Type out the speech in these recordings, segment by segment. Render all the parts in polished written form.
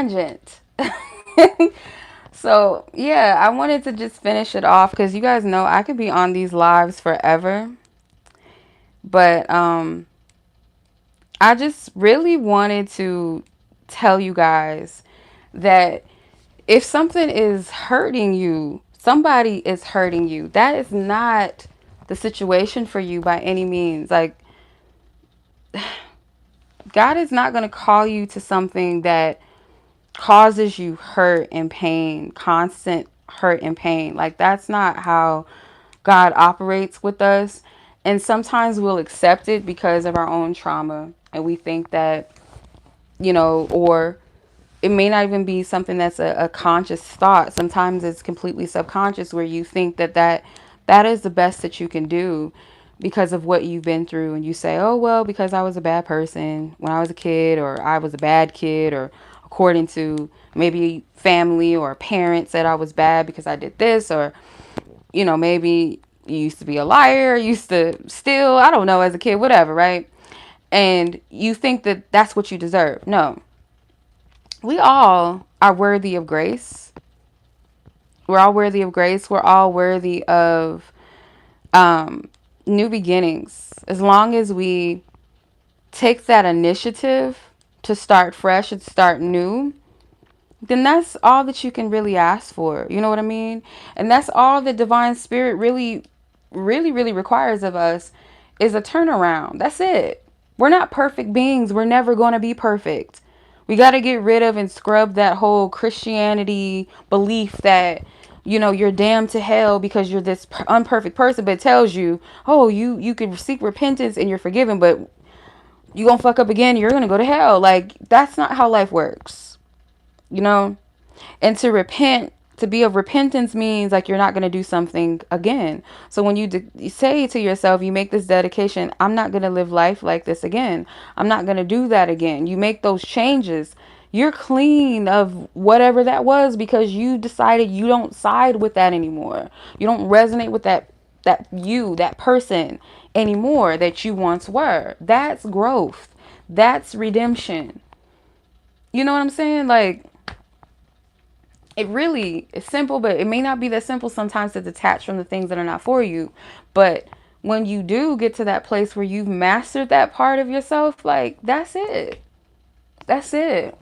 tangent. So, yeah, I wanted to just finish it off because you guys know I could be on these lives forever. But I just really wanted to tell you guys that if something is hurting you, somebody is hurting you. That is not the situation for you by any means. Like, God is not going to call you to something that causes you hurt and pain, constant hurt and pain. Like, that's not how God operates with us. And sometimes we'll accept it because of our own trauma. And we think that, or it may not even be something that's a conscious thought. Sometimes it's completely subconscious where you think that is the best that you can do because of what you've been through. And you say, oh, well, because I was a bad person when I was a kid, or I was a bad kid, or according to maybe family or parents said I was bad because I did this, or, maybe you used to be a liar, used to steal, I don't know, as a kid, whatever, right? And you think that that's what you deserve. No, we all are worthy of grace. We're all worthy of grace. We're all worthy of um, new beginnings. As long as we take that initiative to start fresh and start new, then that's all that you can really ask for. You know what I mean? And that's all the divine spirit really, really, really requires of us is a turnaround. That's it. We're not perfect beings. We're never going to be perfect. We got to get rid of and scrub that whole Christianity belief that, you're damned to hell because you're this unperfect person, but it tells you, oh, you can seek repentance and you're forgiven, but you gonna fuck up again, you're gonna go to hell. Like, that's not how life works, you know? And to repent, to be of repentance means like you're not going to do something again. So when you say to yourself, you make this dedication, I'm not going to live life like this again. I'm not going to do that again. You make those changes. You're clean of whatever that was because you decided you don't side with that anymore. You don't resonate with that person anymore that you once were. That's growth. That's redemption. You know what I'm saying? Like, it really is simple, but it may not be that simple sometimes to detach from the things that are not for you. But when you do get to that place where you've mastered that part of yourself, like, that's it. That's it.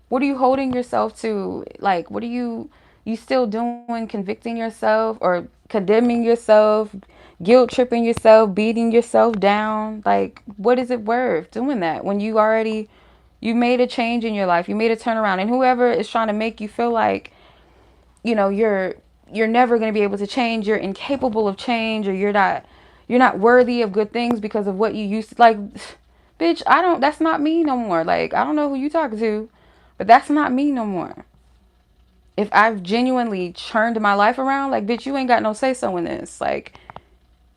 What are you holding yourself to? Like, what are you still doing, convicting yourself or condemning yourself, guilt tripping yourself, beating yourself down? Like, what is it worth doing that when you made a change in your life, you made a turnaround, and whoever is trying to make you feel like, you're never going to be able to change, you're incapable of change, or you're not worthy of good things because of what you used to, like, bitch, that's not me no more. Like, I don't know who you talking to, but that's not me no more. If I've genuinely churned my life around, like, bitch, you ain't got no say so in this. Like,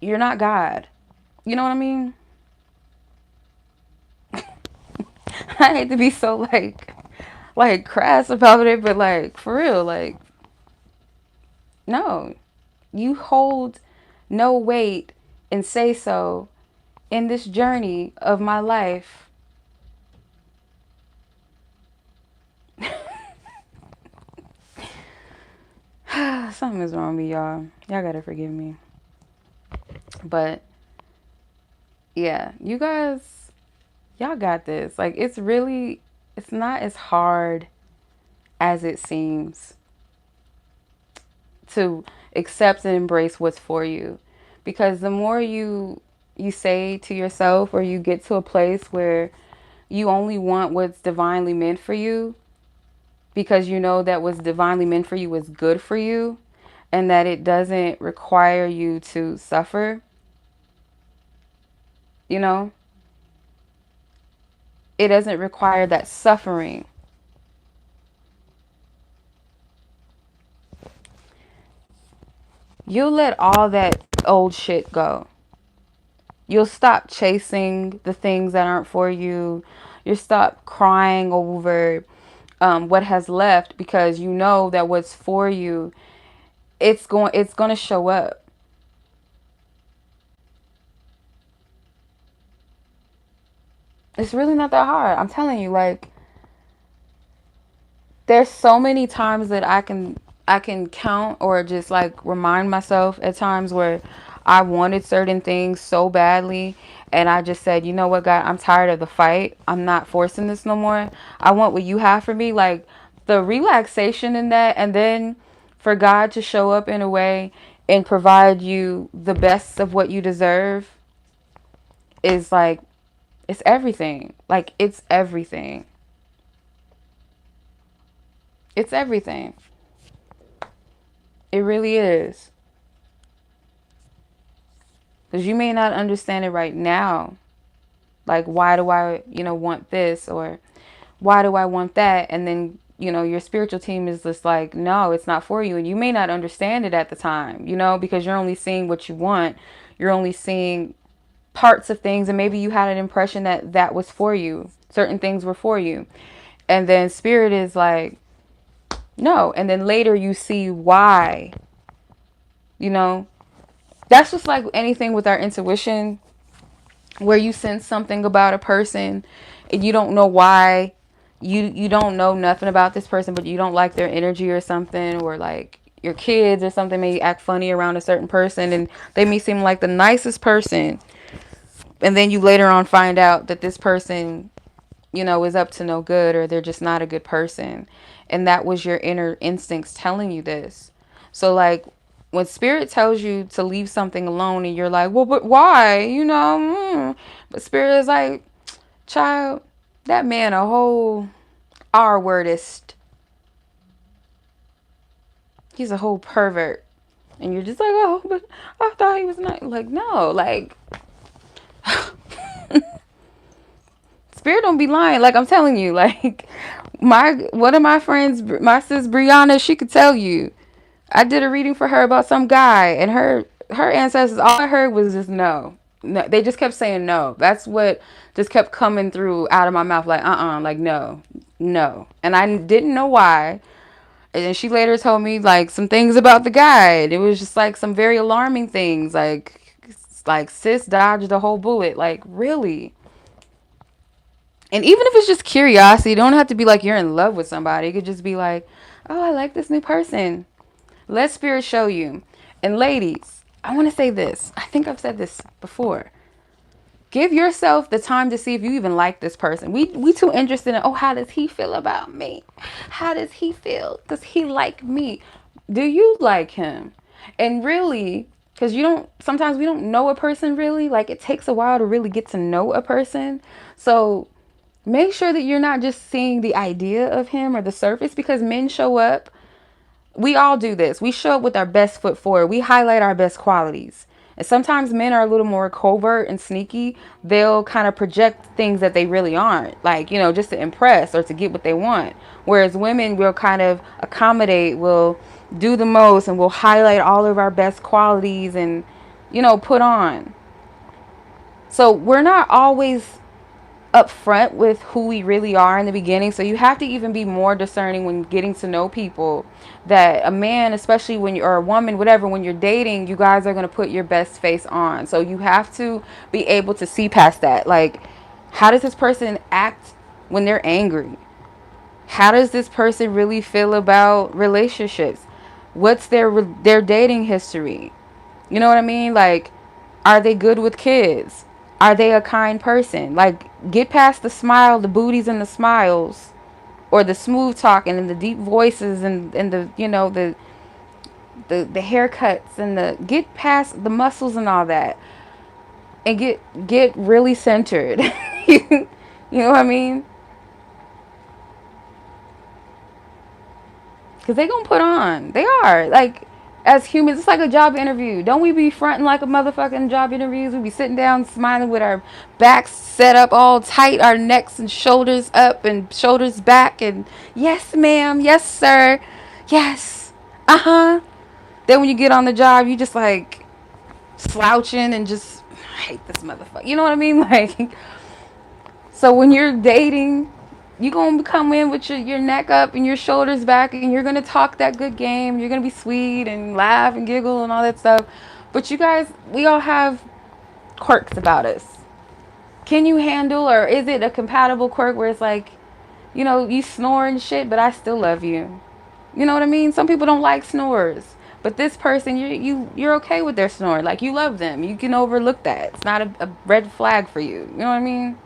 you're not God. You know what I mean? I hate to be so like crass about it, but like, for real, like, no, you hold no weight and say so in this journey of my life. Something is wrong with y'all. Y'all gotta forgive me. But yeah, you guys, y'all got this. Like, it's not as hard as it seems to accept and embrace what's for you. Because the more you say to yourself, or you get to a place where you only want what's divinely meant for you, because you know that what's divinely meant for you is good for you, and that it doesn't require you to suffer, you know, it doesn't require that suffering. You'll let all that old shit go. You'll stop chasing the things that aren't for you. You'll stop crying over what has left, because you know that what's for you, it's going to show up. It's really not that hard. I'm telling you, like, there's so many times that I can count or just like remind myself at times where I wanted certain things so badly, and I just said, you know what, God, I'm tired of the fight. I'm not forcing this no more. I want what you have for me. Like the relaxation in that, and then for God to show up in a way and provide you the best of what you deserve is like, it's everything. Like it's everything. It's everything. It really is. Because you may not understand it right now. Like, why do I, want this? Or why do I want that? And then, your spiritual team is just like, no, it's not for you. And you may not understand it at the time, because you're only seeing what you want. You're only seeing parts of things. And maybe you had an impression that that was for you. Certain things were for you. And then spirit is like, no. And then later you see why, you know. That's just like anything with our intuition, where you sense something about a person and you don't know why. You don't know nothing about this person, but you don't like their energy or something, or like your kids or something may act funny around a certain person and they may seem like the nicest person, and then you later on find out that this person, is up to no good, or they're just not a good person. And that was your inner instincts telling you this. So like when spirit tells you to leave something alone and you're like, well, but why? But spirit is like, child, that man a whole R wordist. He's a whole pervert. And you're just like, oh, but I thought he was not. Like, no, like spirit don't be lying. Like I'm telling you, like one of my friends, my sis Brianna, she could tell you. I did a reading for her about some guy, and her ancestors, all I heard was just no. No, they just kept saying no. That's what just kept coming through out of my mouth, like like no, no. And I didn't know why. And then she later told me like some things about the guy. And it was just like some very alarming things, like sis dodged the whole bullet. Like really. And even if it's just curiosity, it don't have to be like you're in love with somebody. It could just be like, oh, I like this new person. Let spirit show you. And ladies, I want to say this. I think I've said this before. Give yourself the time to see if you even like this person. We too interested in, oh, how does he feel about me? How does he feel? Does he like me? Do you like him? And really, because sometimes we don't know a person really. Like it takes a while to really get to know a person. So make sure that you're not just seeing the idea of him or the surface, because men show up. We all do this. We show up with our best foot forward. We highlight our best qualities. And sometimes men are a little more covert and sneaky. They'll kind of project things that they really aren't, like, just to impress or to get what they want. Whereas women will kind of accommodate, will do the most, and will highlight all of our best qualities and, put on. So we're not always upfront with who we really are in the beginning. So you have to even be more discerning when getting to know people, that a man, especially when you're, or a woman, whatever, when you're dating, you guys are going to put your best face on. So you have to be able to see past that. Like, how does this person act when they're angry? How does this person really feel about relationships? What's their dating history? You know what I mean? Like, are they good with kids? Are they a kind person? Like, get past the smile, the booties and the smiles, or the smooth talking and the deep voices and the, the haircuts and get past the muscles and all that, and get really centered. You know what I mean? Because they gonna put on. They are. Like, as humans, it's like a job interview. Don't we be fronting like a motherfucking job interviews? We be sitting down smiling with our backs set up all tight, our necks and shoulders up and shoulders back, and yes ma'am, yes sir, yes, uh-huh. Then when you get on the job, you just like slouching and just, I hate this motherfucker. You know what I mean? Like, so when you're dating, you're going to come in with your neck up and your shoulders back, and you're going to talk that good game. You're going to be sweet and laugh and giggle and all that stuff. But you guys, we all have quirks about us. Can you handle, or is it a compatible quirk where it's like, You know, you snore and shit, but I still love you. You know what I mean? Some people don't like snores. But this person, you're okay with their snore. Like, you love them. You can overlook that. It's not a red flag for you. You know what I mean?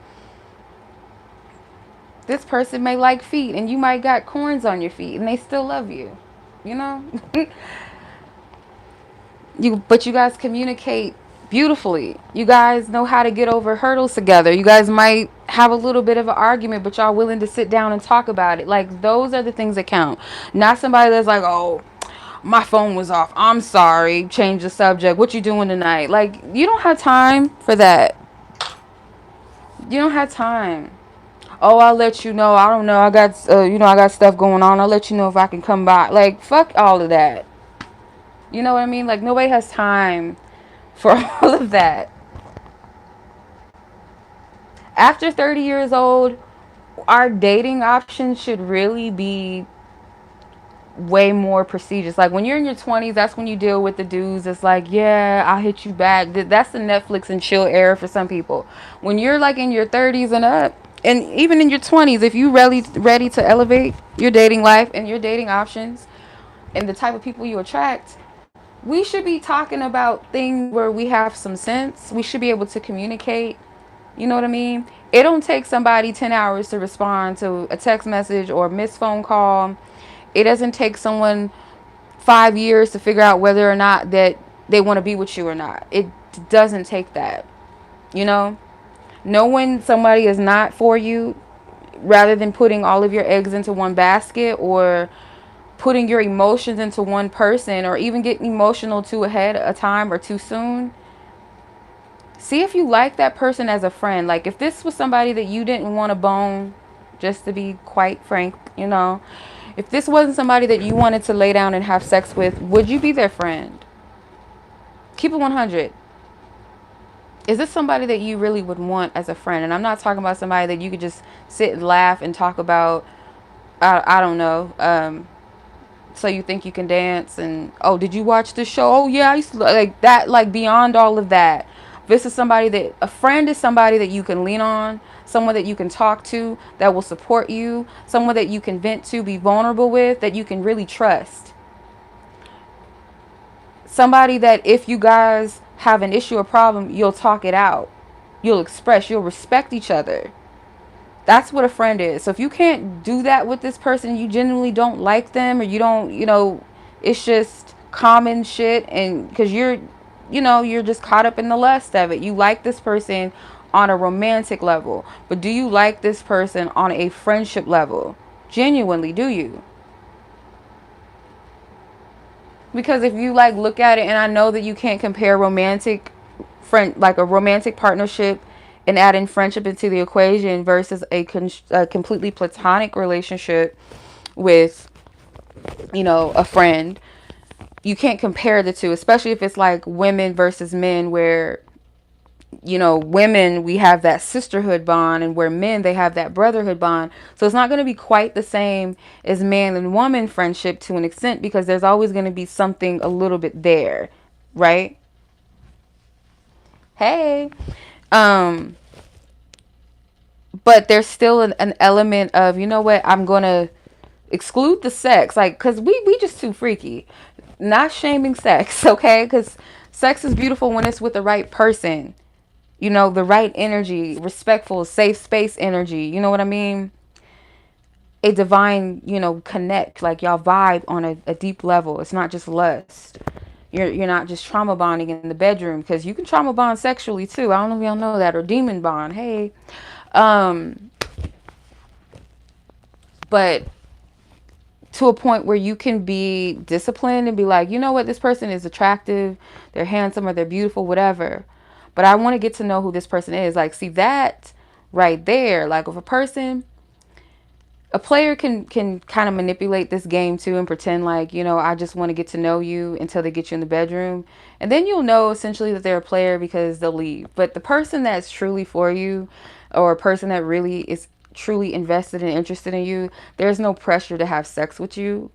This person may like feet, and you might got corns on your feet, and they still love you. You know? But you guys communicate beautifully. You guys know how to get over hurdles together. You guys might have a little bit of an argument, but y'all willing to sit down and talk about it. Like, those are the things that count. Not somebody that's like, oh, my phone was off, I'm sorry, change the subject, what you doing tonight? Like, you don't have time for that. You don't have time. Oh, I'll let you know, I don't know, I got I got stuff going on, I'll let you know if I can come by. Like, fuck all of that. You know what I mean? Like, nobody has time for all of that. After 30 years old, our dating options should really be way more prestigious. Like, when you're in your 20s, that's when you deal with the dudes. It's like, yeah, I'll hit you back. That's the Netflix and chill era for some people. When you're like in your 30s and up, and even in your 20s, if you really ready to elevate your dating life and your dating options and the type of people you attract, we should be talking about things where we have some sense. We should be able to communicate. You know what I mean? It don't take somebody 10 hours to respond to a text message or a missed phone call. It doesn't take someone 5 years to figure out whether or not that they want to be with you or not. It doesn't take that. You know? Knowing somebody is not for you, rather than putting all of your eggs into one basket, or putting your emotions into one person, or even getting emotional too ahead of time or too soon. See if you like that person as a friend. Like, if this was somebody that you didn't want to bone, just to be quite frank, if this wasn't somebody that you wanted to lay down and have sex with, would you be their friend? Keep it 100. Is this somebody that you really would want as a friend? And I'm not talking about somebody that you could just sit and laugh and talk about, I don't know, so you think you can dance, and, oh, did you watch this show? Oh yeah, I used to, like that. Like, beyond all of that, this is somebody that, a friend is somebody that you can lean on, someone that you can talk to, that will support you, someone that you can vent to, be vulnerable with, that you can really trust. Somebody that if you guys have an issue or problem, you'll talk it out, you'll express, you'll respect each other. That's what a friend is. So if you can't do that with this person, you genuinely don't like them, or you don't, it's just common shit, and because you're just caught up in the lust of it. You like this person on a romantic level, but do you like this person on a friendship level? Genuinely, do you? Because if you like look at it, and I know that you can't compare romantic friend, like a romantic partnership, and add in friendship into the equation versus a completely platonic relationship with, a friend. You can't compare the two, especially if it's like women versus men, where, women, we have that sisterhood bond, and where men, they have that brotherhood bond. So it's not going to be quite the same as man and woman friendship to an extent, because there's always going to be something a little bit there, right? Hey. um but there's still an element of, you know what, I'm gonna exclude the sex, like, because we just too freaky. Not shaming sex, okay, because sex is beautiful when it's with the right person, the right energy, respectful, safe space energy, you know what I mean? A divine, connect, like y'all vibe on a deep level. It's not just lust. You're not just trauma bonding in the bedroom, because you can trauma bond sexually too. I don't know if y'all know that, or demon bond. Hey. um but to a point where you can be disciplined and be like, you know what, this person is attractive, they're handsome, or they're beautiful, whatever, but I want to get to know who this person is. Like, see that right there, like, if a player can kind of manipulate this game too, and pretend like, I just want to get to know you, until they get you in the bedroom, and then you'll know essentially that they're a player, because they'll leave. But the person that's truly for you, or a person that really is truly invested and interested in you, there's no pressure to have sex with you.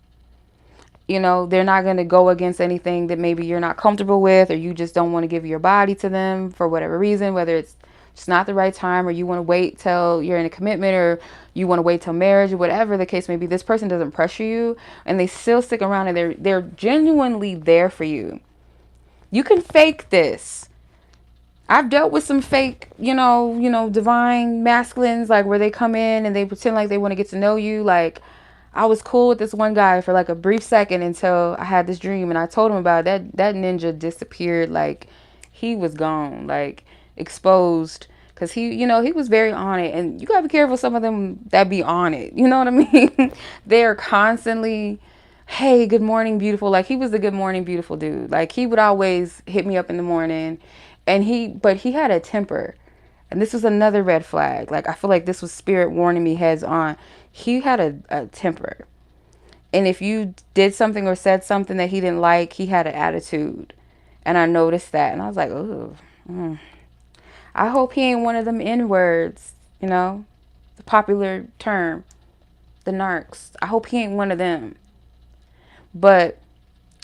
They're not going to go against anything that maybe you're not comfortable with, or you just don't want to give your body to them for whatever reason, whether it's it's not the right time, or you want to wait till you're in a commitment, or you want to wait till marriage, or whatever the case may be, this person doesn't pressure you and they still stick around and they're genuinely there for you. You can fake this. I've dealt with some fake, divine masculines, like where they come in and they pretend like they want to get to know you. Like, I was cool with this one guy for like a brief second until I had this dream and I told him about it. That ninja disappeared. Like, he was gone, like exposed, because he was very on it. And you gotta be careful, some of them that be on it, you know what I mean? They're constantly, hey, good morning, beautiful. Like, he was the good morning, beautiful dude. Like, he would always hit me up in the morning, but he had a temper. And this was another red flag. Like, I feel like this was spirit warning me heads on. He had a temper. And if you did something or said something that he didn't like, he had an attitude. And I noticed that. And I was like, oh, I hope he ain't one of them N-words, the popular term, the narcs. I hope he ain't one of them. But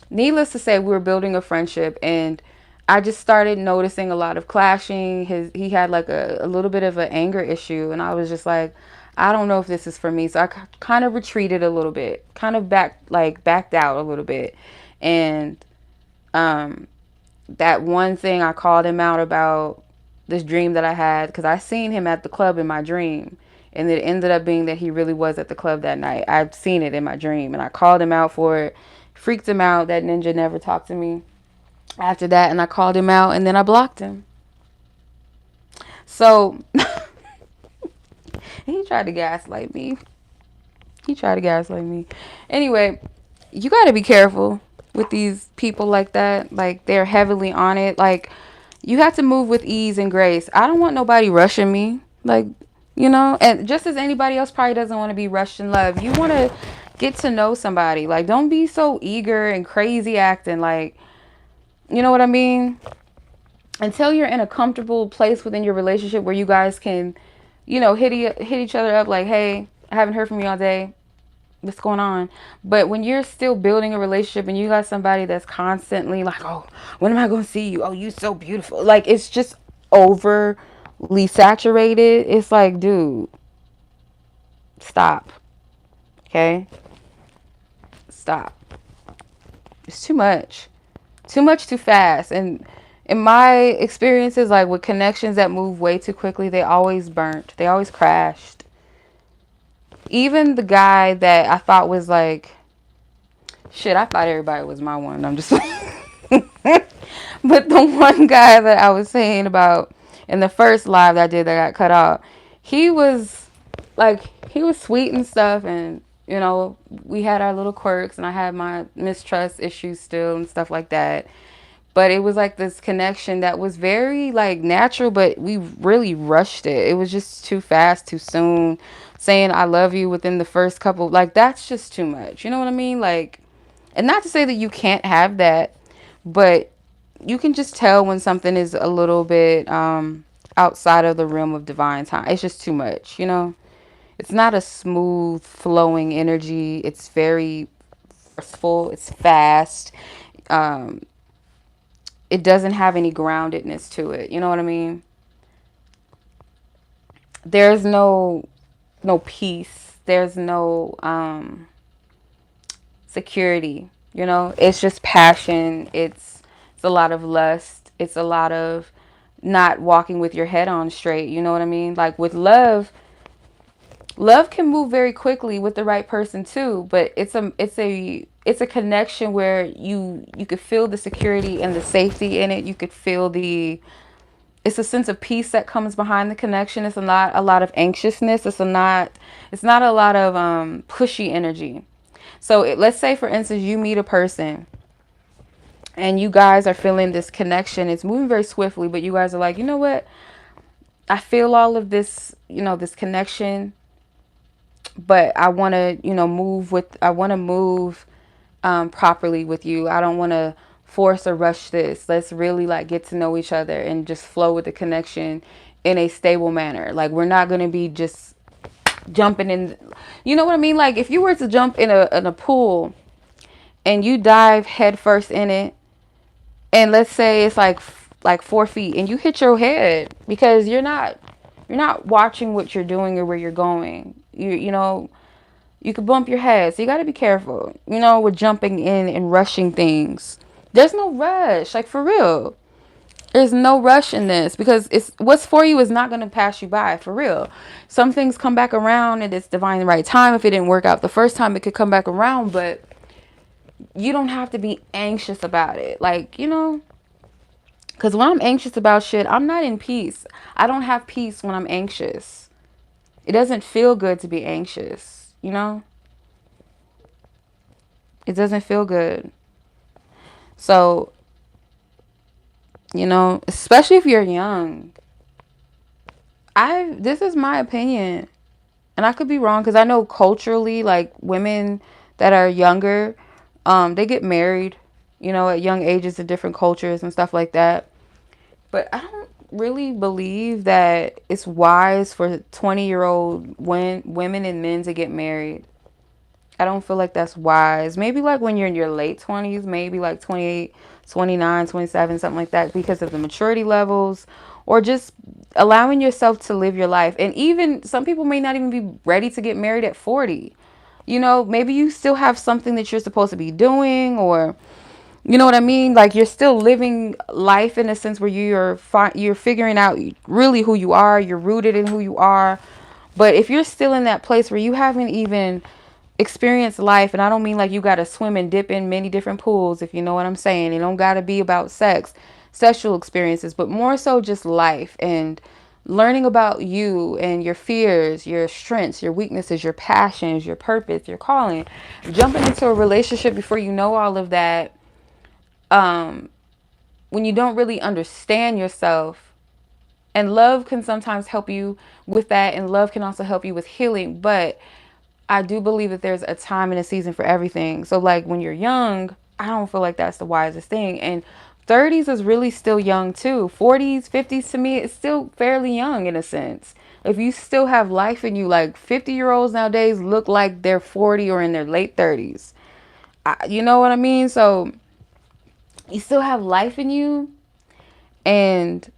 needless to say, we were building a friendship, and I just started noticing a lot of clashing. He had like a little bit of an anger issue, and I was just like, I don't know if this is for me. So I kind of retreated a little bit, kind of backed out a little bit. And that one thing, I called him out about this dream that I had, because I seen him at the club in my dream. And it ended up being that he really was at the club that night. I'd seen it in my dream, and I called him out for it, freaked him out. That ninja never talked to me after that, and I called him out, and then I blocked him. So he tried to gaslight me. Anyway, you got to be careful with these people like that. Like, they're heavily on it. Like, you have to move with ease and grace. I don't want nobody rushing me. Like, and just as anybody else probably doesn't want to be rushed in love, you want to get to know somebody. Like, don't be so eager and crazy acting. Like, you know what I mean? Until you're in a comfortable place within your relationship where you guys can, hit each other up like, hey, I haven't heard from you all day. What's going on? But when you're still building a relationship and you got somebody that's constantly like, oh, when am I going to see you? Oh, you so beautiful. Like, it's just overly saturated. It's like, dude, stop. Okay? Stop. It's too much. Too much too fast. And in my experiences, like with connections that move way too quickly, they always burnt. They always crashed. Even the guy that I thought was like, shit, I thought everybody was my one. I'm just like, but the one guy that I was saying about in the first live that I did that got cut off, he was sweet and stuff, and we had our little quirks, and I had my mistrust issues still and stuff like that. But it was like this connection that was very like natural, but we really rushed it. It was just too fast, too soon. Saying I love you within the first couple, like, that's just too much. You know what I mean? Like, and not to say that you can't have that, but you can just tell when something is a little bit outside of the realm of divine time. It's just too much, It's not a smooth flowing energy. It's very forceful. It's fast. It doesn't have any groundedness to it. You know what I mean? There's no peace. There's no security. It's just passion. It's a lot of lust. It's a lot of not walking with your head on straight. You know what I mean? Like with love can move very quickly with the right person too, but it's a connection where you could feel the security and the safety in it. You could feel it's a sense of peace that comes behind the connection. It's not a lot of anxiousness. It's not a lot of pushy energy. So let's say, for instance, you meet a person and you guys are feeling this connection. It's moving very swiftly, but you guys are like, you know what? I feel all of this, this connection, but I want to, move properly with you. I don't want to force or rush this. Let's really like get to know each other and just flow with the connection in a stable manner. Like, we're not going to be just jumping in. You know what I mean? Like, if you were to jump in a pool and you dive head first in it, and let's say it's like like 4 feet and you hit your head because you're not watching what you're doing or where you're going. You know, you could bump your head. So you got to be careful, you know, with jumping in and rushing things. There's no rush, like for real. There's no rush in this because it's what's for you is not going to pass you by, for real. Some things come back around and it's divine right time. If it didn't work out the first time, it could come back around, but you don't have to be anxious about it. Like, you know, because when I'm anxious about shit, I'm not in peace. I don't have peace when I'm anxious. It doesn't feel good to be anxious, you know? It doesn't feel good. So, you know, especially if you're young. This is my opinion. And I could be wrong because I know culturally, like women that are younger, they get married, you know, at young ages in different cultures and stuff like that. But I don't really believe that it's wise for 20-year-old women and men to get married. I don't feel like that's wise. Maybe like when you're in your late 20s, maybe like 28, 29, 27, something like that, because of the maturity levels or just allowing yourself to live your life. And even some people may not even be ready to get married at 40. You know, maybe you still have something that you're supposed to be doing, or you know what I mean? Like you're still living life in a sense where you're figuring out really who you are, you're rooted in who you are. But if you're still in that place where you haven't even experienced life, and I don't mean like you got to swim and dip in many different pools, if you know what I'm saying. It don't got to be about sexual experiences, but more so just life and learning about you and your fears, your strengths, your weaknesses, your passions, your purpose, your calling. Jumping into a relationship before you know all of that, when you don't really understand yourself. And love can sometimes help you with that, and love can also help you with healing, but I do believe that there's a time and a season for everything. So like when you're young, I don't feel like that's the wisest thing. And 30s is really still young too. 40s, 50s, to me, it's still fairly young in a sense. If you still have life in you, like 50-year-olds nowadays look like they're 40 or in their late 30s. You know what I mean? So you still have life in you and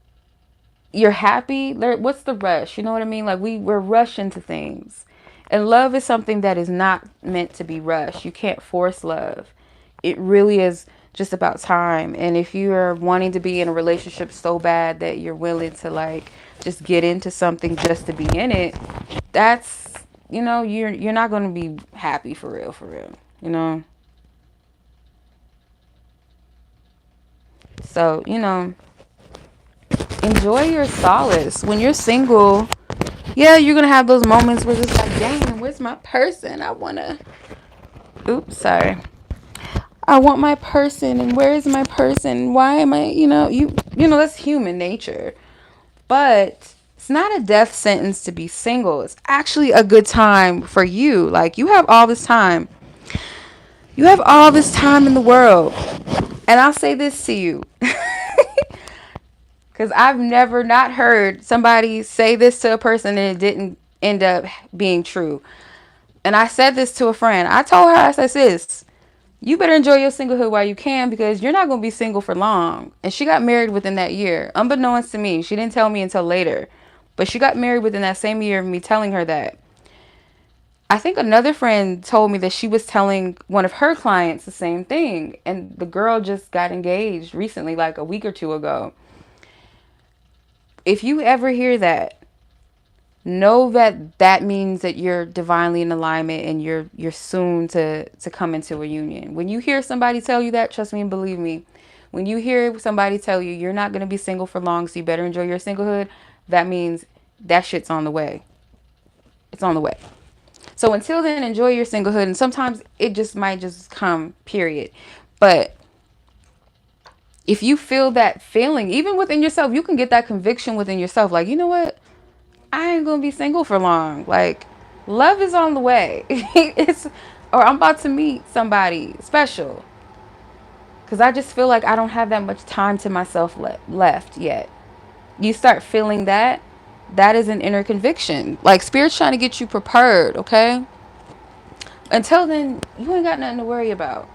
you're happy. What's the rush? You know what I mean? Like we're rushing to things. And love is something that is not meant to be rushed. You can't force love. It really is just about time. And if you're wanting to be in a relationship so bad that you're willing to like just get into something just to be in it, that's, you know, you're not going to be happy for real, you know. So, you know, enjoy your solace. When you're single, yeah, you're going to have those moments where it's like, dang, where's my person? Sorry. I want my person, and where is my person? Why am I, you know, that's human nature. But it's not a death sentence to be single. It's actually a good time for you. Like you have all this time. You have all this time in the world. And I'll say this to you. Because I've never not heard somebody say this to a person and it didn't end up being true. And I said this to a friend. I told her, I said, sis, you better enjoy your singlehood while you can, because you're not going to be single for long. And she got married within that year. Unbeknownst to me, she didn't tell me until later. But she got married within that same year of me telling her that. I think another friend told me that she was telling one of her clients the same thing. And the girl just got engaged recently, like a week or two ago. If you ever hear that, know that that means that you're divinely in alignment and you're soon to come into a union. When you hear somebody tell you that, trust me and believe me, when you hear somebody tell you you're not going to be single for long, so you better enjoy your singlehood, that means that shit's on the way. It's on the way. So until then, enjoy your singlehood. And sometimes it just might just come, period. But if you feel that feeling, even within yourself, you can get that conviction within yourself. Like, you know what? I ain't gonna be single for long. Like, love is on the way. Or I'm about to meet somebody special. Because I just feel like I don't have that much time to myself left yet. You start feeling that. That is an inner conviction. Like, Spirit's trying to get you prepared, okay? Until then, you ain't got nothing to worry about.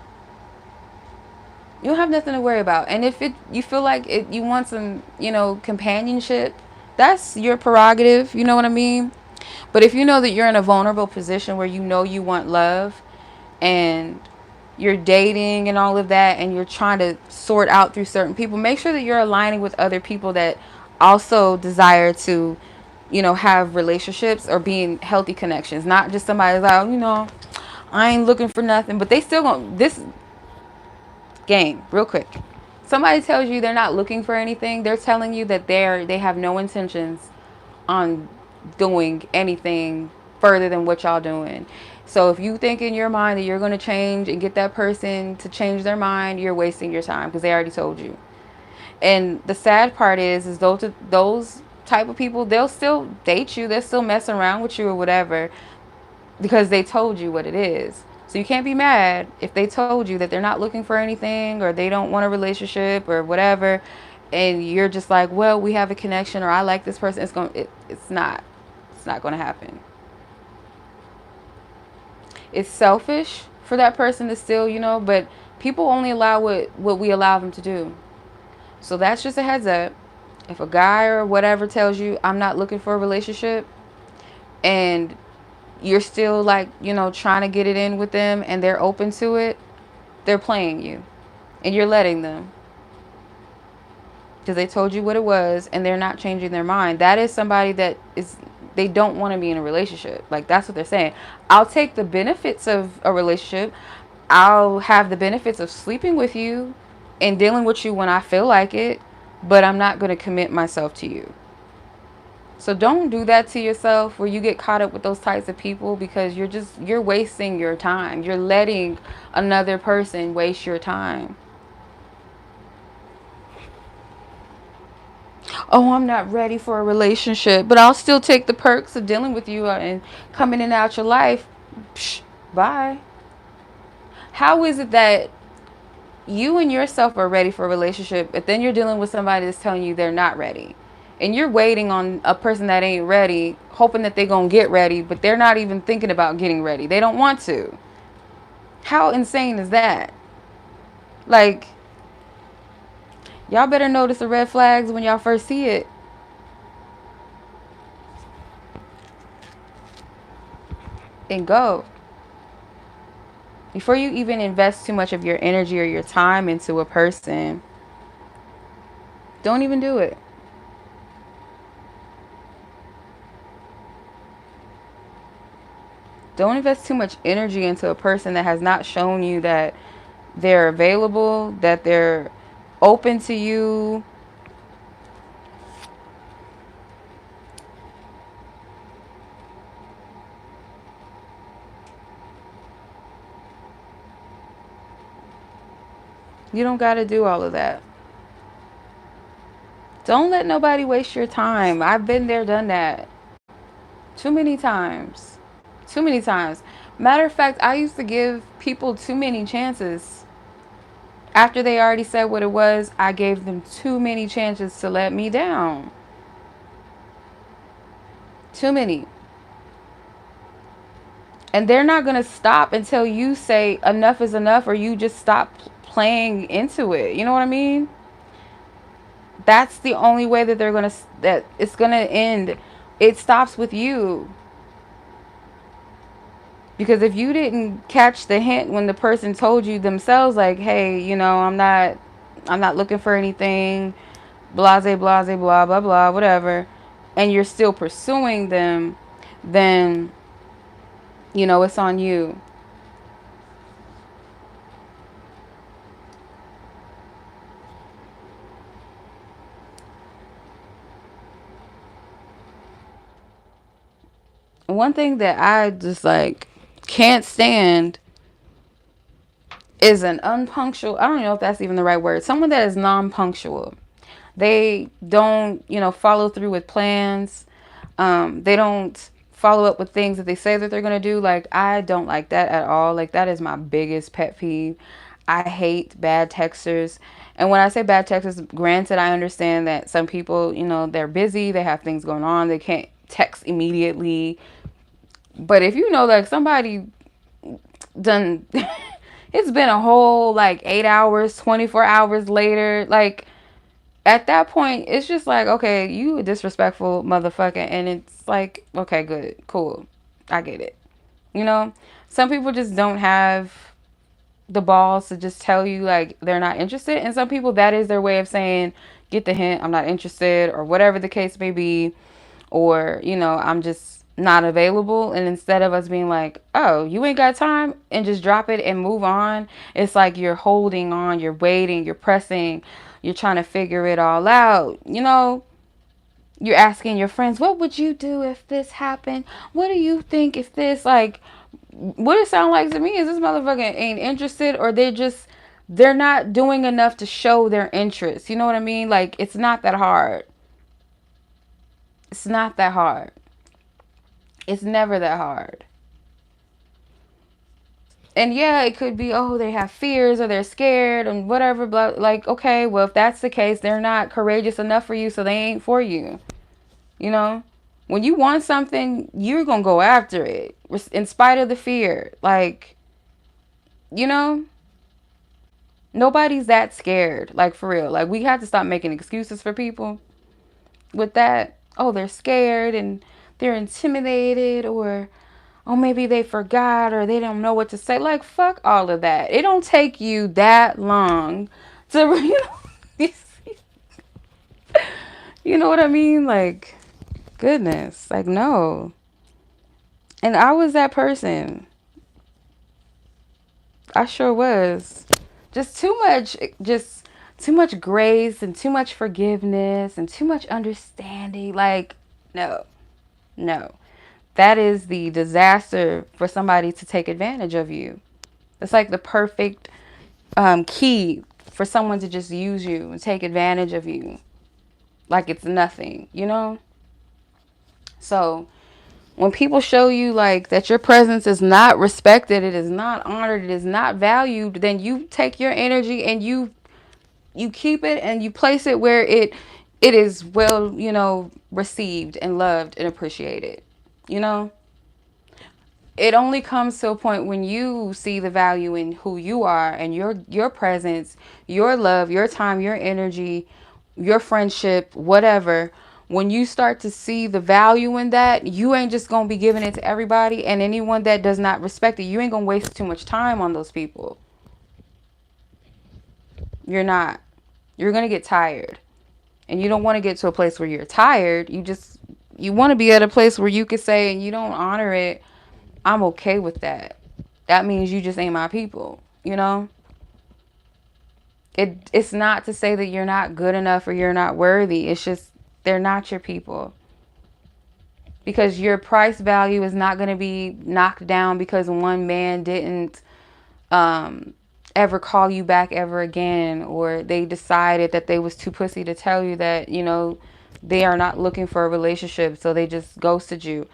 You don't have nothing to worry about. And if you feel like you want some, companionship, that's your prerogative. You know what I mean? But if you know that you're in a vulnerable position where you know you want love, and you're dating and all of that, and you're trying to sort out through certain people, make sure that you're aligning with other people that also desire to, have relationships or be in healthy connections. Not just somebody's like, I ain't looking for nothing, but they still gonna, this game, real quick. Somebody tells you they're not looking for anything, they're telling you that they have no intentions on doing anything further than what y'all doing. So if you think in your mind that you're going to change and get that person to change their mind, you're wasting your time because they already told you. And the sad part is those type of people, they'll still date you, they'll still mess around with you or whatever, because they told you what it is. So you can't be mad if they told you that they're not looking for anything or they don't want a relationship or whatever, and you're just like, well, we have a connection, or I like this person. It's not going to happen. It's selfish for that person to still, but people only allow what we allow them to do. So that's just a heads up. If a guy or whatever tells you, I'm not looking for a relationship, and you're still like, trying to get it in with them and they're open to it, they're playing you and you're letting them, because they told you what it was and they're not changing their mind. That is somebody that is, they don't want to be in a relationship. Like, that's what they're saying. I'll take the benefits of a relationship. I'll have the benefits of sleeping with you and dealing with you when I feel like it, but I'm not going to commit myself to you. So don't do that to yourself where you get caught up with those types of people, because you're wasting your time. You're letting another person waste your time. Oh, I'm not ready for a relationship, but I'll still take the perks of dealing with you and coming in and out your life. Psh, bye. How is it that you and yourself are ready for a relationship, but then you're dealing with somebody that's telling you they're not ready? And you're waiting on a person that ain't ready, hoping that they're going to get ready, but they're not even thinking about getting ready. They don't want to. How insane is that? Like, y'all better notice the red flags when y'all first see it. And go. Before you even invest too much of your energy or your time into a person, don't even do it. Don't invest too much energy into a person that has not shown you that they're available, that they're open to you. You don't got to do all of that. Don't let nobody waste your time. I've been there, done that. Too many times. Too many times. Matter of fact, I used to give people too many chances. After they already said what it was, I gave them too many chances to let me down. Too many. And they're not going to stop until you say enough is enough, or you just stop playing into it. You know what I mean? That's the only way that that it's going to end. It stops with you. Because if you didn't catch the hint when the person told you themselves, like, hey, I'm not looking for anything, blase, blase, blah, blah, blah, whatever, and you're still pursuing them, then, it's on you. One thing that I just, like, can't stand is an unpunctual, I don't know if that's even the right word, someone that is non-punctual. They don't, follow through with plans. They don't follow up with things that they say that they're going to do. Like, I don't like that at all. Like, that is my biggest pet peeve. I hate bad texters. And when I say bad texters, granted, I understand that some people, they're busy, they have things going on, they can't text immediately. But if like somebody done It's been a whole like 8 hours, 24 hours later. Like, at that point, it's just like, okay, you a disrespectful motherfucker. And it's like, okay, good, cool. I get it. You know, some people just don't have the balls to just tell you like they're not interested. And some people, that is their way of saying, get the hint, I'm not interested, or whatever the case may be. Or, you know, I'm just not available. And instead of us being like, oh, you ain't got time, and just drop it and move on, it's like you're holding on, you're waiting, you're pressing, you're trying to figure it all out. You know, you're asking your friends, what would you do if this happened? What do you think if this, like, what it sound like to me is this motherfucker ain't interested, or they're not doing enough to show their interest. You know what I mean? Like, it's not that hard. It's not that hard. It's never that hard. And yeah, it could be, oh, they have fears or they're scared and whatever. But like, okay, well, if that's the case, they're not courageous enough for you, so they ain't for you. You know, when you want something, you're going to go after it in spite of the fear. Like, you know, nobody's that scared. Like, for real. Like, we have to stop making excuses for people with that. Oh, they're scared and they're intimidated, or oh, maybe they forgot, or they don't know what to say. Like, fuck all of that. It don't take you that long to, you know what I mean? Like, goodness. Like, no. And I was that person. I sure was. Just too much grace and too much forgiveness and too much understanding. Like, no, no. That is the disaster for somebody to take advantage of you. It's like the perfect key for someone to just use you and take advantage of you like it's nothing, you know? So when people show you like that your presence is not respected, it is not honored, it is not valued, then you take your energy and you keep it and you place it where it is well, you know, received and loved and appreciated, you know? It only comes to a point when you see the value in who you are and your presence, your love, your time, your energy, your friendship, whatever. When you start to see the value in that, you ain't just going to be giving it to everybody, and anyone that does not respect it, you ain't going to waste too much time on those people. You're not. You're going to get tired. And you don't want to get to a place where you're tired. You want to be at a place where you could say, and you don't honor it, I'm okay with that. That means you just ain't my people, you know? It's not to say that you're not good enough or you're not worthy. It's just they're not your people. Because your price value is not going to be knocked down because one man didn't ever call you back ever again, or they decided that they was too pussy to tell you that, you know, they are not looking for a relationship, so they just ghosted you.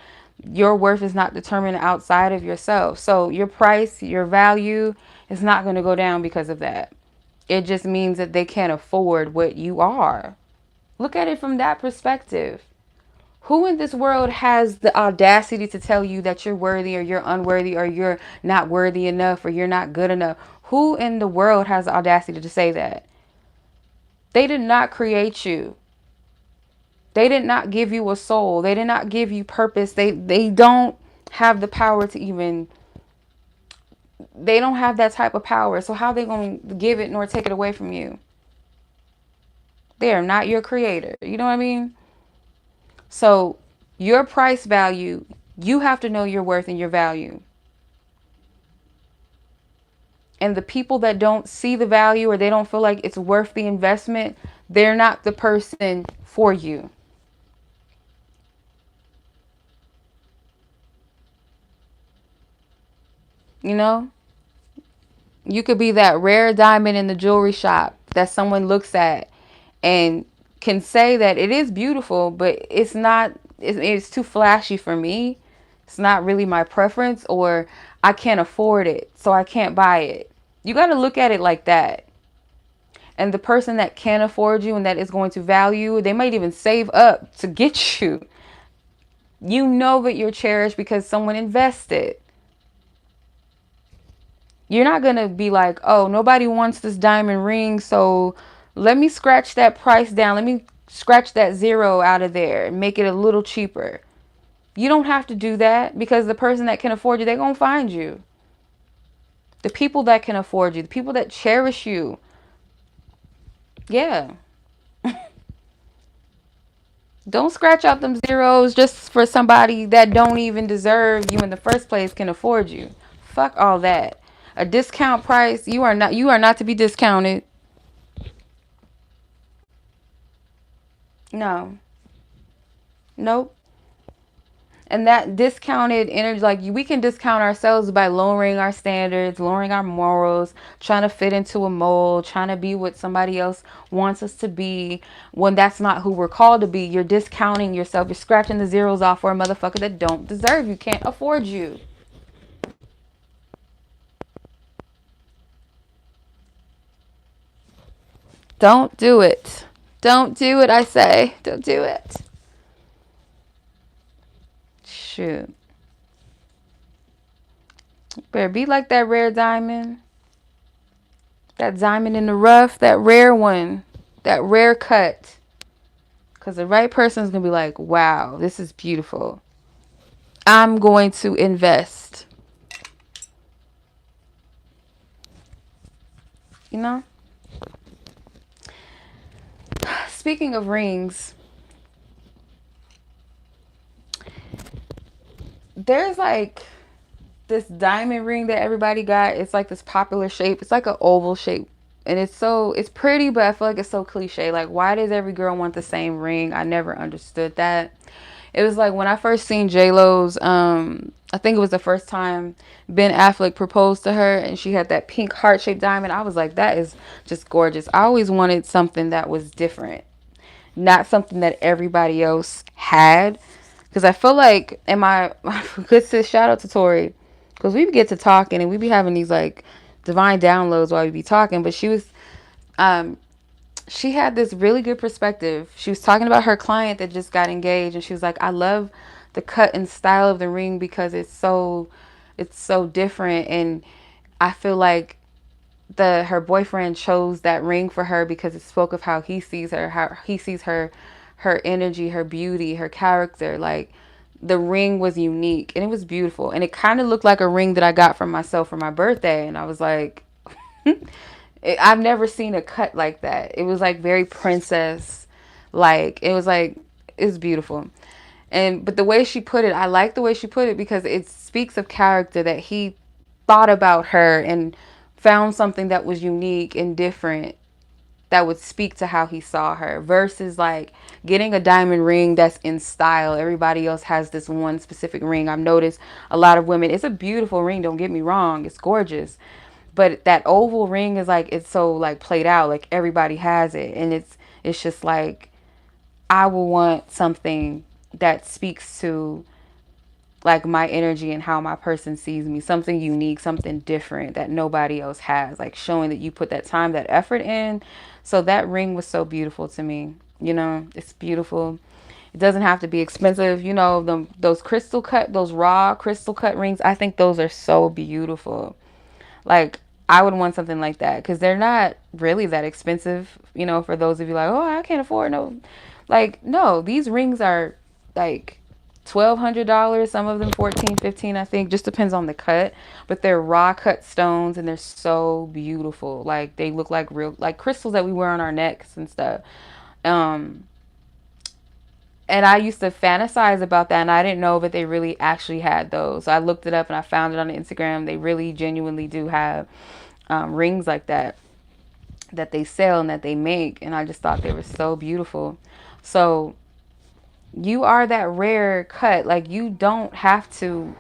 Your worth is not determined outside of yourself. So your price, your value is not going to go down because of that. It just means that they can't afford what you are. Look at it from that perspective. Who in this world has the audacity to tell you that you're worthy or you're unworthy or you're not worthy enough or you're not good enough? Who in the world has the audacity to say that? They did not create you. They did not give you a soul. They did not give you purpose. They don't have the power to even, they don't have that type of power. So how are they going to give it nor take it away from you? They are not your creator. You know what I mean? So your price value, you have to know your worth and your value. And the people that don't see the value or they don't feel like it's worth the investment, they're not the person for you. You know, you could be that rare diamond in the jewelry shop that someone looks at and can say that it is beautiful, but it's not, it's too flashy for me. It's not really my preference, or I can't afford it, so I can't buy it. You got to look at it like that. And the person that can afford you and that is going to value, they might even save up to get you. You know that you're cherished because someone invested. You're not going to be like, oh, nobody wants this diamond ring, so let me scratch that price down. Let me scratch that zero out of there and make it a little cheaper. You don't have to do that, because the person that can afford you, they're going to find you. The people that can afford you, the people that cherish you. Yeah. Don't scratch out them zeros just for somebody that don't even deserve you in the first place can afford you. Fuck all that. A discount price, you are not to be discounted. No. Nope. And that discounted energy, like, we can discount ourselves by lowering our standards, lowering our morals, trying to fit into a mold, trying to be what somebody else wants us to be, when that's not who we're called to be. You're discounting yourself. You're scratching the zeros off for a motherfucker that don't deserve you, can't afford you. Don't do it. Don't do it, I say. Don't do it. Shoot. Better be like that rare diamond. That diamond in the rough, that rare one, that rare cut. Because the right person is going to be like, wow, this is beautiful. I'm going to invest. You know? Speaking of rings, there's like this diamond ring that everybody got. It's like this popular shape. It's like an oval shape. And it's pretty, but I feel like it's so cliche. Like, why does every girl want the same ring? I never understood that. It was like when I first seen J-Lo's, I think it was the first time Ben Affleck proposed to her and she had that pink heart-shaped diamond. I was like, that is just gorgeous. I always wanted something that was different, not something that everybody else had. Because I feel like, and my good sis, shout out to Tori, because we get to talking and we be having these like divine downloads while we be talking. But um, she had this really good perspective. She was talking about her client that just got engaged, and she was like, I love the cut and style of the ring because it's so different, and I feel like her boyfriend chose that ring for her because it spoke of how he sees her, how he sees her energy, her beauty, her character. Like, the ring was unique and it was beautiful, and it kind of looked like a ring that I got from myself for my birthday, and I was like, I've never seen a cut like that. It was like very princess, like it was like, it's beautiful. But the way she put it, I like the way she put it because it speaks of character, that he thought about her and found something that was unique and different that would speak to how he saw her, versus like getting a diamond ring that's in style. Everybody else has this one specific ring. I've noticed a lot of women, it's a beautiful ring, don't get me wrong, it's gorgeous, but that oval ring is like, it's so like played out, like everybody has it, and it's just like, I will want something that speaks to like my energy and how my person sees me, something unique, something different that nobody else has, like showing that you put that time, that effort in. So that ring was so beautiful to me. You know, it's beautiful. It doesn't have to be expensive. You know, those crystal cut, those raw crystal cut rings, I think those are so beautiful. Like, I would want something like that because they're not really that expensive. You know, for those of you like, oh, I can't afford no. Like, no, these rings are like $1,200. Some of them 14, 15, I think. Just depends on the cut. But they're raw cut stones and they're so beautiful. Like, they look like real, like crystals that we wear on our necks and stuff. Um, and I used to fantasize about that, and I didn't know that they really actually had those. So I looked it up and I found it on Instagram. They really genuinely do have rings like that they sell and that they make. And I just thought they were so beautiful. So you are that rare cut. Like, you don't have to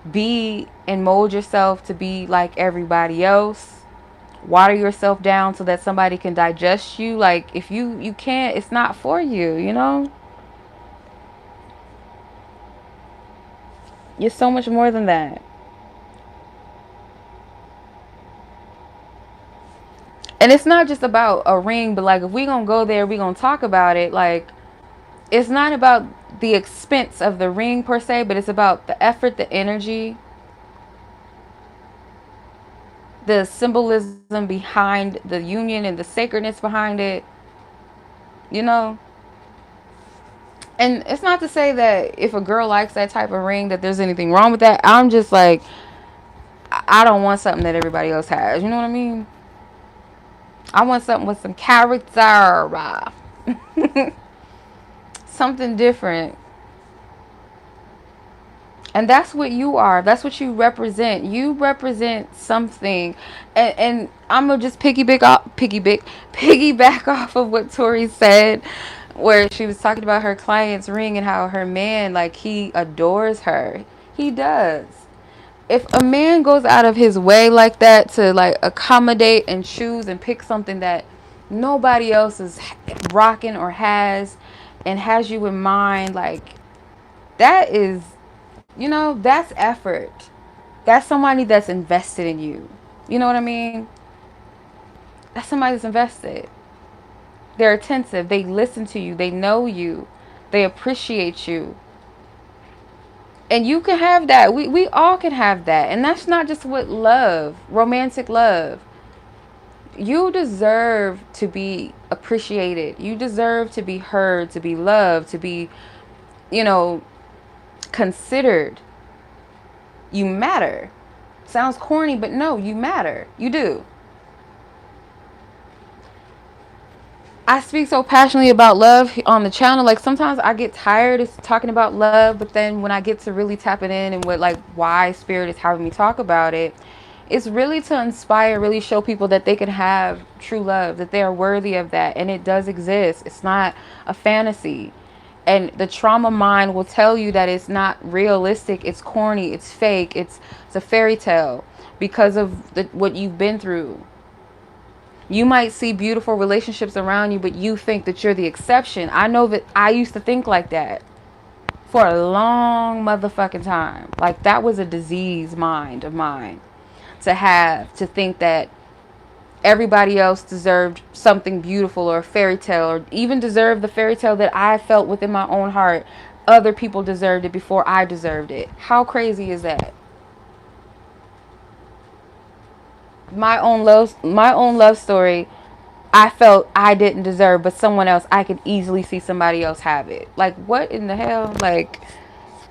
be and mold yourself to be like everybody else. Water yourself down so that somebody can digest you. Like, if you can't, it's not for you, you know? You're so much more than that. And it's not just about a ring, but like, if we gonna go there, we gonna talk about it. Like, it's not about the expense of the ring per se, but it's about the effort, the energy. the symbolism behind the union and the sacredness behind it, you know? And it's not to say that if a girl likes that type of ring that there's anything wrong with that. I'm just like, I don't want something that everybody else has. You know what I mean? I want something with some character. Something different. And that's what you are. That's what you represent. You represent something. And I'm gonna just piggyback off of what Tori said, where she was talking about her client's ring and how her man, like, he adores her. He does. If a man goes out of his way like that to, like, accommodate and choose and pick something that nobody else is rocking or has, and has you in mind, like, that is, that's effort. That's somebody that's invested in you. You know what I mean? That's somebody that's invested. They're attentive. They listen to you. They know you. They appreciate you. And you can have that. We all can have that. And that's not just with love, romantic love. You deserve to be appreciated. You deserve to be heard, to be loved, to be, you know, considered. You matter. Sounds corny, but no, you matter. You do. I speak so passionately about love on the channel. Like, sometimes I get tired of talking about love, but then when I get to really tapping in and what, like, why Spirit is having me talk about it, it's really to inspire, really show people that they can have true love, that they are worthy of that, and it does exist. It's not a fantasy. And the trauma mind will tell you that it's not realistic, it's corny, it's fake, it's a fairy tale because of what you've been through. You might see beautiful relationships around you, but you think that you're the exception. I know that I used to think like that for a long motherfucking time. Like, that was a disease mind of mine to have, to think that everybody else deserved something beautiful or a fairy tale, or even deserved the fairy tale that I felt within my own heart. Other people deserved it before I deserved it. How crazy is that? My own love story, I felt I didn't deserve, but someone else, I could easily see somebody else have it. Like, what in the hell? Like,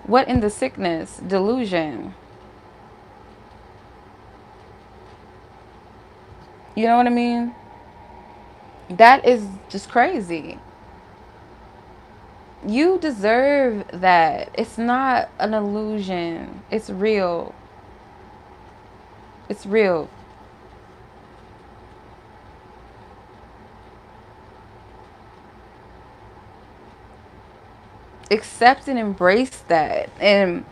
what in the sickness? Delusion. You know what I mean? That is just crazy. You deserve that. It's not an illusion. It's real. It's real. Accept and embrace that. And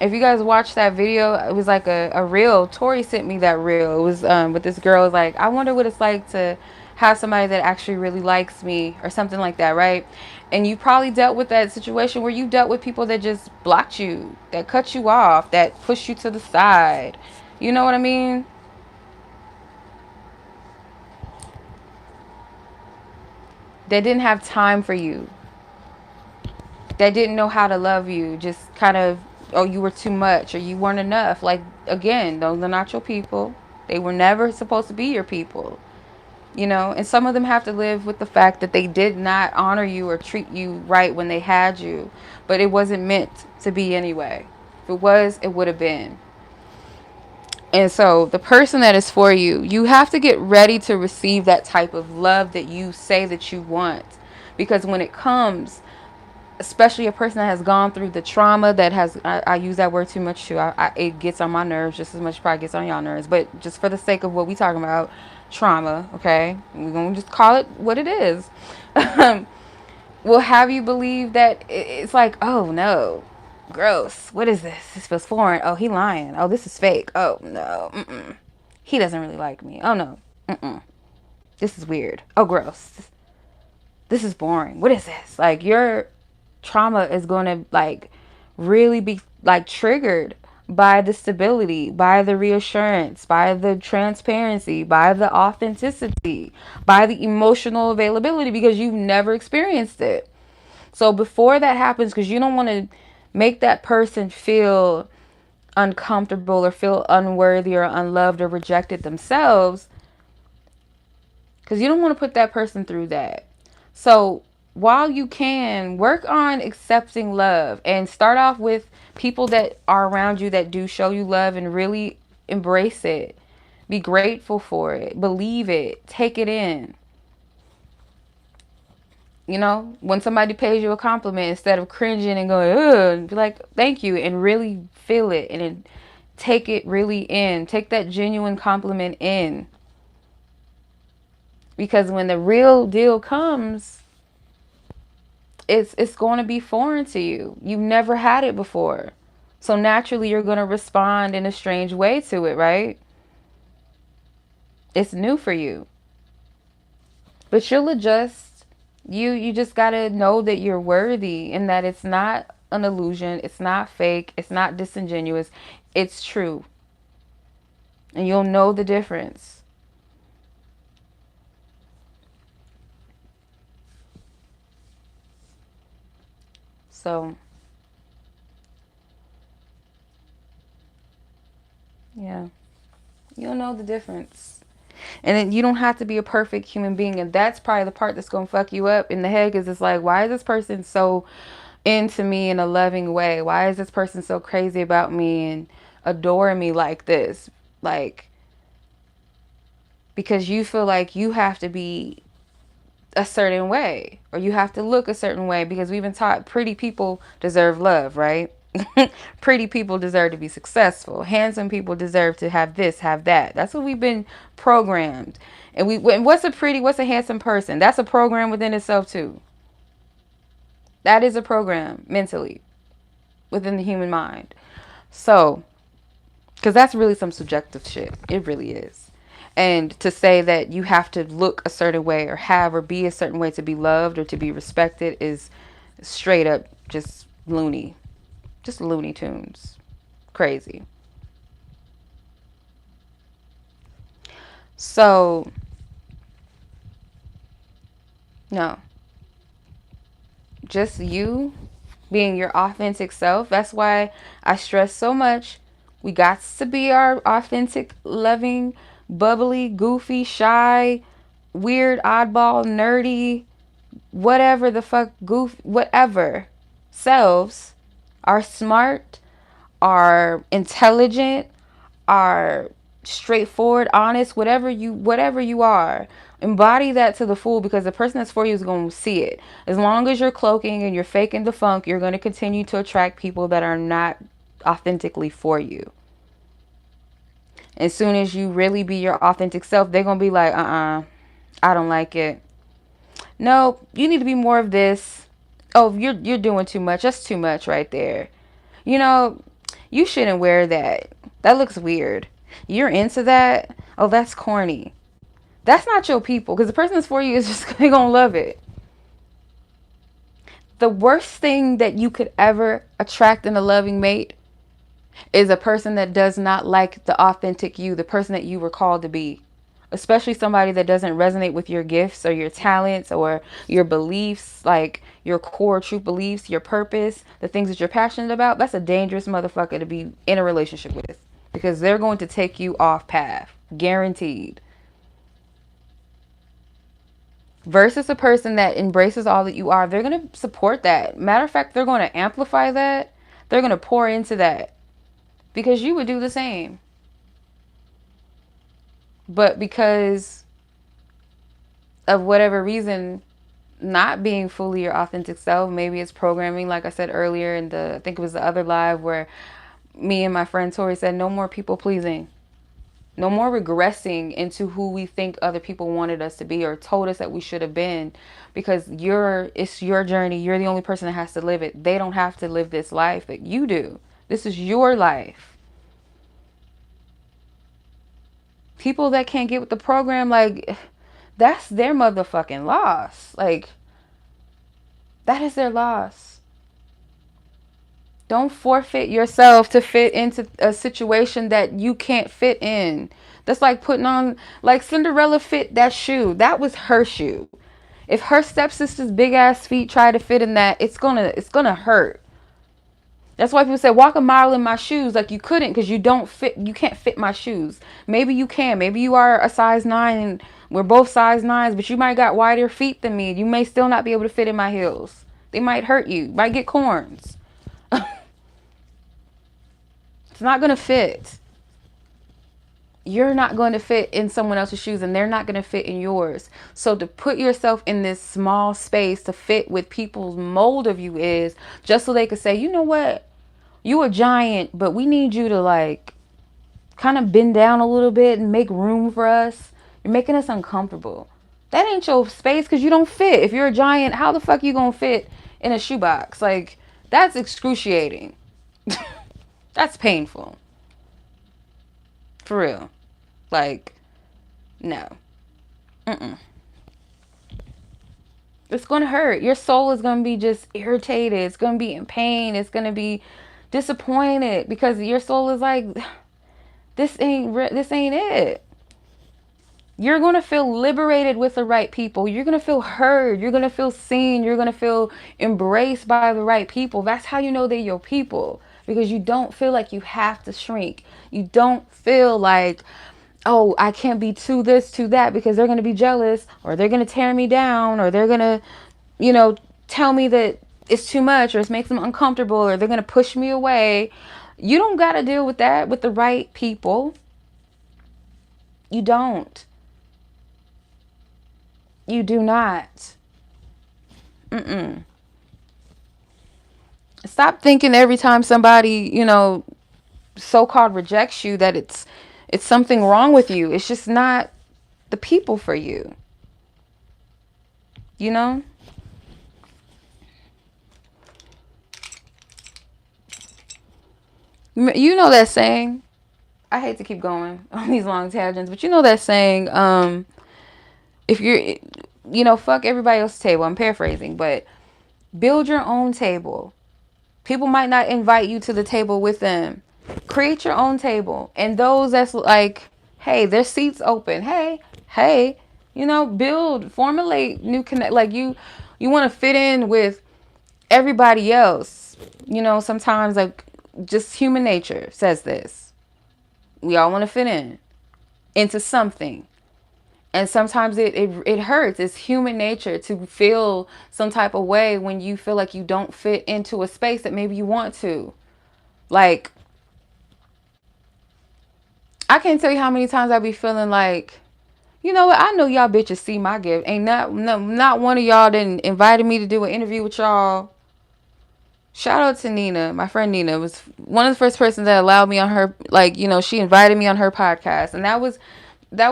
if you guys watched that video, it was like a reel. Tori sent me that reel. It was with this girl. It was like, I wonder what it's like to have somebody that actually really likes me, or something like that, right? And you probably dealt with that situation where you dealt with people that just blocked you, that cut you off, that pushed you to the side. You know what I mean? They didn't have time for you. They didn't know how to love you. Just kind of, oh, you were too much, or you weren't enough. Like, again, those are not your people. They were never supposed to be your people. And some of them have to live with the fact that they did not honor you or treat you right when they had you. But it wasn't meant to be anyway. If it was, it would have been. And so the person that is for you, you have to get ready to receive that type of love that you say that you want. Because when it comes, especially a person that has gone through the trauma, that has, I use that word too much too. It gets on my nerves just as much as it probably gets on y'all nerves. But just for the sake of what we talking about, trauma, okay? We're going to just call it what it is. Will have you believe that it's like, oh no, gross. What is this? This feels foreign. Oh, he lying. Oh, this is fake. Oh no. He doesn't really like me. Oh no. This is weird. Oh, gross. This is boring. What is this? Like, your trauma is going to, like, really be, like, triggered by the stability, by the reassurance, by the transparency, by the authenticity, by the emotional availability, because you've never experienced it. So before that happens, because you don't want to make that person feel uncomfortable or feel unworthy or unloved or rejected themselves, because you don't want to put that person through that. So while you can, work on accepting love and start off with people that are around you that do show you love, and really embrace it. Be grateful for it. Believe it. Take it in. You know, when somebody pays you a compliment, instead of cringing and going, ugh, be like, thank you, and really feel it and then take it really in. Take that genuine compliment in. Because when the real deal comes, it's going to be foreign to you. You've never had it before. So naturally you're going to respond in a strange way to it, right? It's new for you. But you'll adjust. You just got to know that you're worthy and that it's not an illusion, it's not fake, it's not disingenuous. It's true. And you'll know the difference. So, yeah. You'll know the difference. And then you don't have to be a perfect human being. And that's probably the part that's going to fuck you up in the head. Because it's like, why is this person so into me in a loving way? Why is this person so crazy about me and adoring me like this? Like, because you feel like you have to be a certain way or you have to look a certain way, because we've been taught pretty people deserve love, right? Pretty people deserve to be successful. Handsome people deserve to have this, have that. That's what we've been programmed. And what's a handsome person? That's a program within itself too. That is a program mentally within the human mind. So, because that's really some subjective shit. It really is. And to say that you have to look a certain way or have or be a certain way to be loved or to be respected is straight up just loony. Just Looney Tunes. Crazy. So, no. Just you being your authentic self. That's why I stress so much. We got to be our authentic, loving, bubbly, goofy, shy, weird, oddball, nerdy, whatever the fuck, whatever selves. Are smart, are intelligent, are straightforward, honest, whatever you are. Embody that to the full, because the person that's for you is going to see it. As long as you're cloaking and you're faking the funk, you're going to continue to attract people that are not authentically for you. As soon as you really be your authentic self, they're going to be like, I don't like it. No, you need to be more of this. Oh, you're doing too much. That's too much right there. You know, you shouldn't wear that. That looks weird. You're into that? Oh, that's corny. That's not your people, because the person that's for you is just going to love it. The worst thing that you could ever attract in a loving mate is a person that does not like the authentic you, the person that you were called to be. Especially somebody that doesn't resonate with your gifts or your talents or your beliefs, like your core true beliefs, your purpose, the things that you're passionate about. That's a dangerous motherfucker to be in a relationship with, because they're going to take you off path, guaranteed. Versus a person that embraces all that you are, they're going to support that. Matter of fact, they're going to amplify that. They're going to pour into that, because you would do the same. But because of whatever reason, not being fully your authentic self, maybe it's programming, like I said earlier in I think it was the other live, where me and my friend Tori said, no more people pleasing. No more regressing into who we think other people wanted us to be or told us that we should have been, because it's your journey. You're the only person that has to live it. They don't have to live this life that you do. This is your life. People that can't get with the program, like, that's their motherfucking loss. Like, that is their loss. Don't forfeit yourself to fit into a situation that you can't fit in. That's like putting on, like Cinderella fit that shoe. That was her shoe. If her stepsister's big ass feet try to fit in that, it's gonna hurt. That's why people say walk a mile in my shoes. Like you couldn't, because you don't fit. You can't fit my shoes. Maybe you can. Maybe you are a size 9 and we're both size 9s, but you might got wider feet than me. You may still not be able to fit in my heels. They might hurt you. Might get corns. It's not gonna fit. You're not going to fit in someone else's shoes, and they're not going to fit in yours. So to put yourself in this small space to fit with people's mold of you is just so they could say, you know what, you a giant, but we need you to like kind of bend down a little bit and make room for us. You're making us uncomfortable. That ain't your space, because you don't fit. If you're a giant, how the fuck you gonna fit in a shoebox? Like, that's excruciating. That's painful. For real. Like, no. It's going to hurt. Your soul is going to be just irritated. It's going to be in pain. It's going to be disappointed, because your soul is like, this ain't it. You're going to feel liberated with the right people. You're going to feel heard. You're going to feel seen. You're going to feel embraced by the right people. That's how you know they're your people, because you don't feel like you have to shrink. You don't feel like, oh, I can't be too this, too that, because they're going to be jealous, or they're going to tear me down, or they're going to, tell me that it's too much, or it makes them uncomfortable, or they're going to push me away. You don't got to deal with that with the right people. You don't. You do not. Stop thinking every time somebody, so-called rejects you that it's something wrong with you. It's just not the people for you. You know? You know that saying? I hate to keep going on these long tangents, but you know that saying, if you're, fuck everybody else's table. I'm paraphrasing, but build your own table. People might not invite you to the table with them. Create your own table. And those that's like, hey, there's seats open. Hey, build, formulate new connect. Like you want to fit in with everybody else. Sometimes like just human nature says this. We all want to fit in into something. And sometimes it hurts. It's human nature to feel some type of way when you feel like you don't fit into a space that maybe you want to. Like, I can't tell you how many times I be feeling like, you know what? I know y'all bitches see my gift. Ain't not one of y'all that invited me to do an interview with y'all. Shout out to Nina. My friend Nina was one of the first persons that allowed me on her, she invited me on her podcast. And that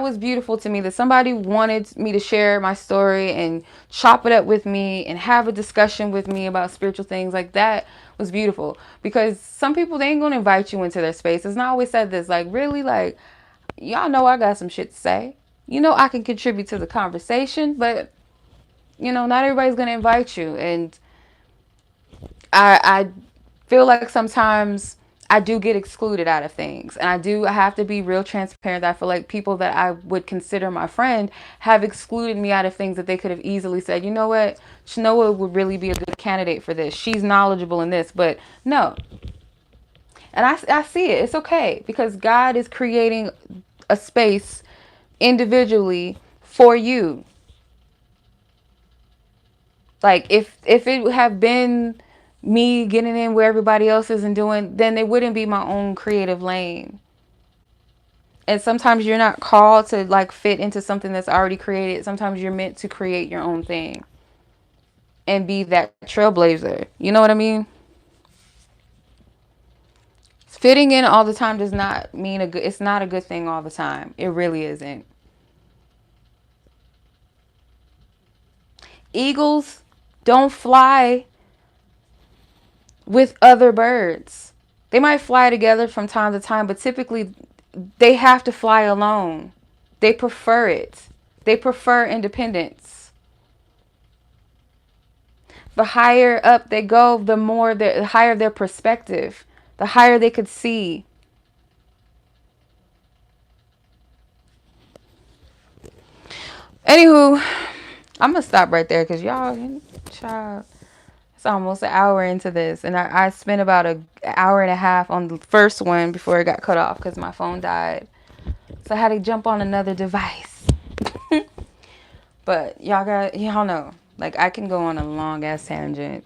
was beautiful to me, that somebody wanted me to share my story and chop it up with me and have a discussion with me about spiritual things. Like, that was beautiful, because some people, they ain't gonna invite you into their spaces. And I always said this, like, really, like, y'all know I got some shit to say. I can contribute to the conversation, but not everybody's gonna invite you. And I feel like sometimes I do get excluded out of things, and I have to be real transparent. I feel like people that I would consider my friend have excluded me out of things that they could have easily said, you know what, Chenoa would really be a good candidate for this. She's knowledgeable in this, but no. And I see it. It's okay, because God is creating a space individually for you. Like, if it have been me getting in where everybody else is and doing, then it wouldn't be my own creative lane. And sometimes you're not called to like fit into something that's already created. Sometimes you're meant to create your own thing and be that trailblazer. You know what I mean? Fitting in all the time does not mean it's not a good thing all the time. It really isn't. Eagles don't fly with other birds. They might fly together from time to time, but typically they have to fly alone. They prefer it. They prefer independence. The higher up they go, the higher their perspective, the higher they could see. Anywho, I'm gonna stop right there, because y'all, child, It's almost an hour into this, and I spent about an hour and a half on the first one before it got cut off because my phone died. So I had to jump on another device. But y'all know, like I can go on a long ass tangent,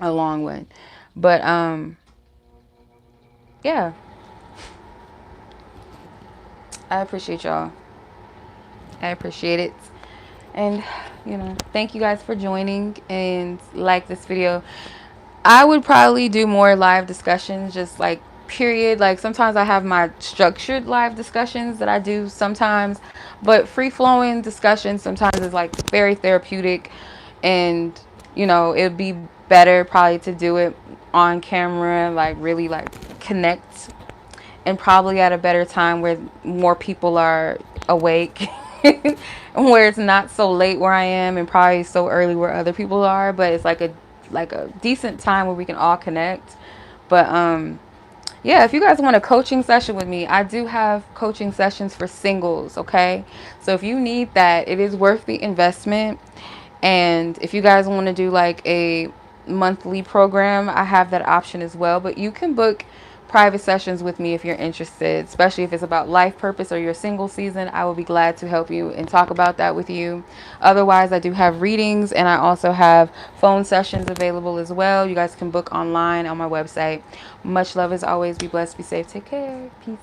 a long one. But yeah, I appreciate y'all. I appreciate it. And, thank you guys for joining and like this video. I would probably do more live discussions, just like period. Like sometimes I have my structured live discussions that I do sometimes, but free flowing discussions sometimes is like very therapeutic, and it'd be better probably to do it on camera, like really like connect, and probably at a better time where more people are awake. Where it's not so late where I am and probably so early where other people are, but it's like a decent time where we can all connect. But yeah, if you guys want a coaching session with me, I do have coaching sessions for singles, okay? So if you need that, it is worth the investment. And if you guys want to do like a monthly program, I have that option as well. But you can book private sessions with me if you're interested, especially if it's about life purpose or your single season. I will be glad to help you and talk about that with you. Otherwise, I do have readings, and I also have phone sessions available as well. You guys can book online on my website. Much love as always. Be blessed, be safe, take care, peace.